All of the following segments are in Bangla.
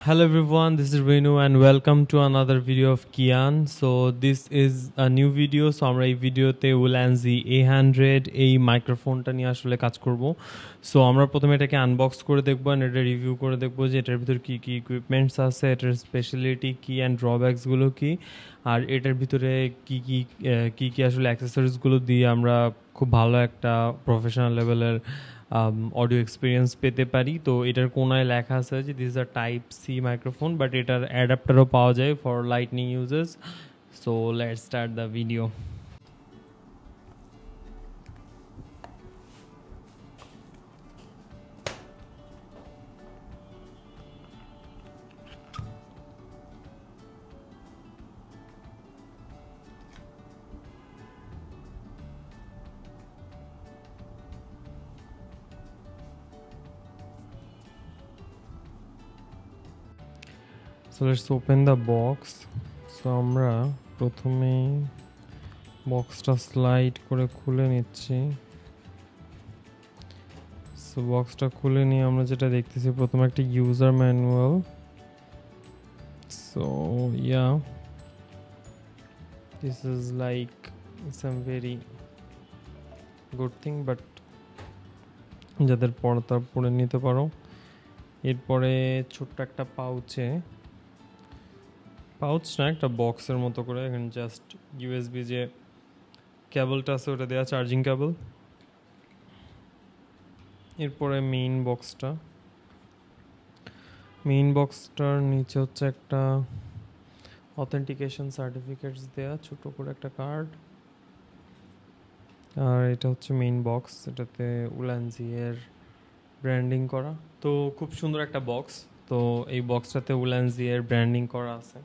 Hello everyone, this is Renu and welcome to another video of Kian. So this is a new video. So আমরা এই ভিডিওতে Ulanzi A100 এই মাইক্রোফোনটা নিয়ে আসলে কাজ করব। সো আমরা প্রথমে এটাকে আনবক্স করে দেখব আর এটা রিভিউ করে দেখব যে এটার ভিতর কি কি ইকুইপমেন্টস আছে, এটার স্পেশালিটি কি অ্যান্ড ড্রব্যাকসগুলো কি, আর এটার ভিতরে কি কি আসলে অ্যাক্সেসরিজগুলো দিয়ে আমরা খুব ভালো একটা প্রফেশনাল লেভেলের অডিও এক্সপিরিয়েন্স পেতে পারি। তো এটার কোনায় লেখা আছে যে this are type C microphone, but এটার অ্যাডাপ্টারও পাওয়া যায় for lightning uses. So let's start the video. So let's open the box. So আমরা প্রথমে বক্সটা স্লাইড করে খুলে নিচ্ছি। সো বক্সটা খুলে নিয়ে আমরা যেটা দেখতেছি প্রথমে একটা user manual. So yeah, this is like some very good thing, but যাদের পড়া পড়ে নিতে পারো। এরপরে ছোট্ট একটা পাউচ না, একটা বক্সের মতো করে এখানে জাস্ট ইউএসবি যে কেবলটা আছে ওটা দেওয়া, চার্জিং কেবল। এরপরে মেইন বক্সটার নিচে হচ্ছে একটা অথেন্টিকেশন সার্টিফিকেটস দেয়া, ছোট করে একটা কার্ড। আর এটা হচ্ছে মেইন বক্স, এটাতে উলানজি এর ব্র্যান্ডিং করা। তো খুব সুন্দর একটা বক্স। তো এই বক্সটাতে উলানজি এর ব্র্যান্ডিং করা আছে।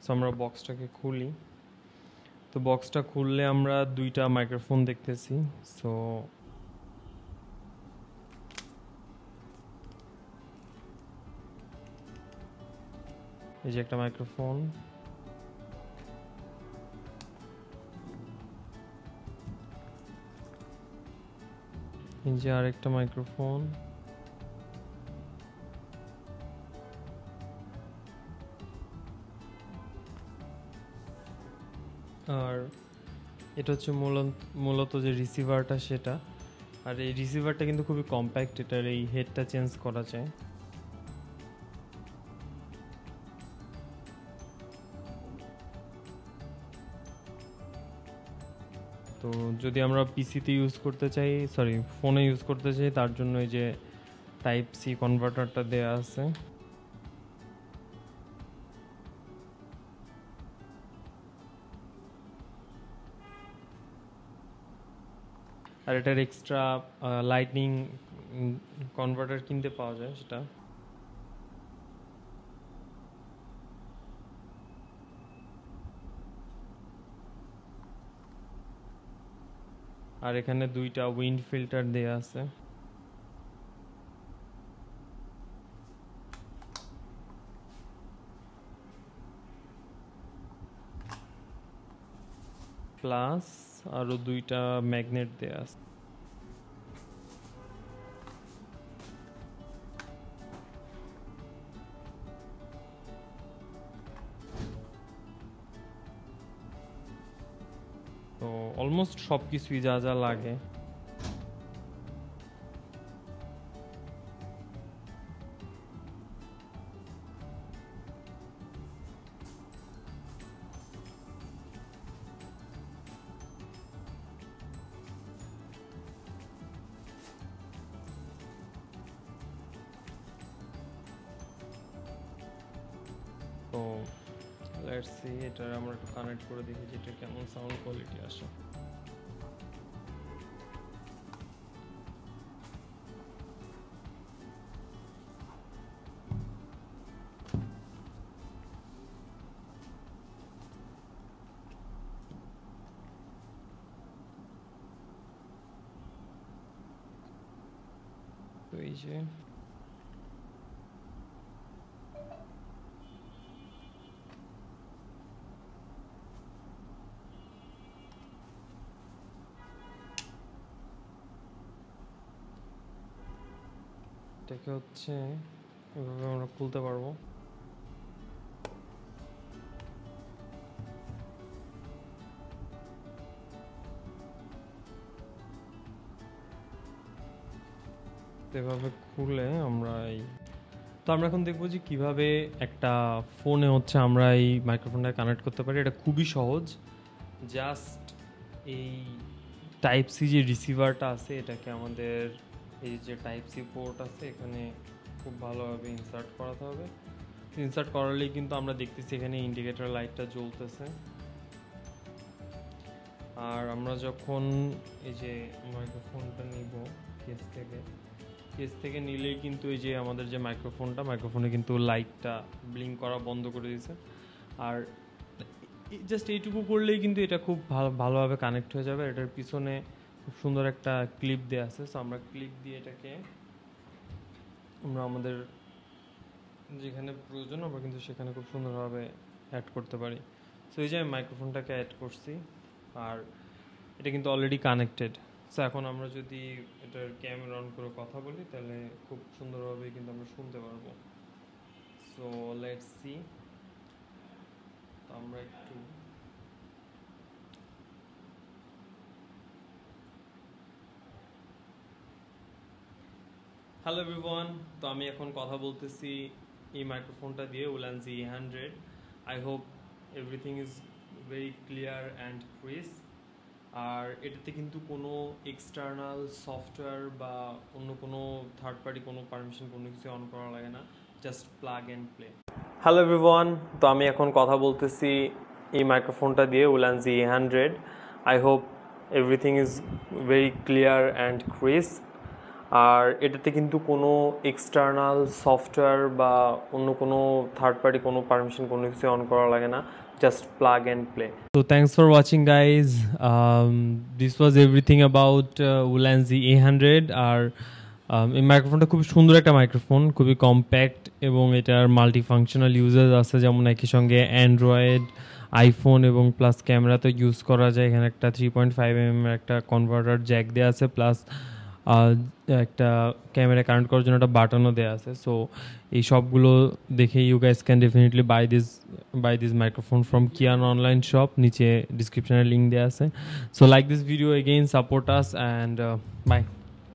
সো আমরা বক্সটাকে খুলি। তো বক্সটা খুললে আমরা দুইটা মাইক্রোফোন দেখতেছি। সো এই যে একটা মাইক্রোফোন, এই যে আরেকটা মাইক্রোফোন, আর এটা হচ্ছে মূলত যে রিসিভারটা সেটা। আর এই রিসিভারটা কিন্তু খুবই কম্প্যাক্ট, এটার এই হেডটা চেঞ্জ করা যায়। তো যদি আমরা পিসিতে ইউজ করতে চাই, ফোনে ইউজ করতে চাই, তার জন্য এই যে টাইপ সি কনভার্টারটা দেয়া আছে। আর এটার এক্সট্রা লাইটনিং কনভার্টার কিনতে পাওয়া যায় সেটা। আর এখানে দুইটা উইন্ড ফিল্টার দেয়া আছে। প্লাস আরো দুইটা ম্যাগনেট দেয়া আছে। তো অলমোস্ট সব কিছুই যা যা লাগে। তো লেটস সি, এটা আমরা একটু কানেক্ট করে দেখি যে এটা কেমন সাউন্ড কোয়ালিটি আসে। তো এই যে এটাকে হচ্ছে এভাবে আমরা খুলতে পারবো। এভাবে খুলে আমরা তো আমরা এখন দেখবো যে কিভাবে একটা ফোনে হচ্ছে আমরা এই মাইক্রোফোনটা কানেক্ট করতে পারি। এটা খুবই সহজ। জাস্ট এই টাইপ সি যে রিসিভারটা আছে এটাকে আমাদের এই যে টাইপ সি পোর্ট আছে এখানে খুব ভালোভাবে ইনসার্ট করাতে হবে। ইনসার্ট করালেই কিন্তু আমরা দেখতেছি এখানে ইন্ডিকেটর লাইটটা জ্বলতেছে। আর আমরা যখন এই যে মাইক্রোফোনটা নিব কেস থেকে নিলেই কিন্তু এই যে আমাদের যে মাইক্রোফোনে কিন্তু লাইটটা ব্লিঙ্ক করা বন্ধ করে দিয়েছে। আর জাস্ট এইটুকু করলেই কিন্তু এটা খুব ভালোভাবে কানেক্ট হয়ে যাবে। এটার পিছনে খুব সুন্দর একটা ক্লিপ দেওয়া আছে। সো আমরা ক্লিপ দিয়ে এটাকে আমরা আমাদের যেখানে প্রয়োজন আমরা কিন্তু সেখানে খুব সুন্দরভাবে অ্যাড করতে পারি। সো এই যে আমি মাইক্রোফোনটাকে অ্যাড করছি আর এটা কিন্তু অলরেডি কানেক্টেড। সো এখন আমরা যদি এটার ক্যামেরা অন করে কথা বলি তাহলে খুব সুন্দরভাবে কিন্তু আমরা শুনতে পারবো। So let's see. আমরা একটু হ্যালো এভরিওয়ান, তো আমি এখন কথা বলতেছি এই মাইক্রোফোনটা দিয়ে Ulanzi A100। I hope everything is very clear and crisp. আর এটাতে কিন্তু কোনো এক্সটার্নাল সফটওয়্যার বা অন্য কোনো থার্ড পার্টি কোনো পারমিশন কোনো কিছু অন করা লাগে না, just plug and play. Hello everyone, তো আমি এখন কথা বলতেছি এই মাইক্রোফোনটা দিয়ে Ulanzi A100। I hope everything is very clear and crisp. আর এটাতে কিন্তু কোনো এক্সটার্নাল সফটওয়্যার বা অন্য কোনো থার্ড পার্টি কোনো পারমিশন কোনো কিছু অন করা লাগে না, just plug and play. So thanks for watching guys. This was everything about Ulanzi A100। আর এই মাইক্রোফোনটা খুব সুন্দর একটা মাইক্রোফোন, খুবই কম্প্যাক্ট এবং এটার মাল্টি ফাংশনাল ইউজেস আছে, যেমন একই সঙ্গে অ্যান্ড্রয়েড, আইফোন এবং প্লাস ক্যামেরা তো ইউজ করা যায়। এখানে একটা 3.5mm একটা কনভার্টার জ্যাক দেওয়া আছে, প্লাস একটা ক্যামেরা কানেক্ট করার জন্য একটা বাটনও দেওয়া আছে। সো এই সবগুলো দেখে you guys can definitely buy this microphone from Kiyan online shop. নিচে ডিসক্রিপশনে লিঙ্ক দেওয়া আছে। So like this video again, support us and by.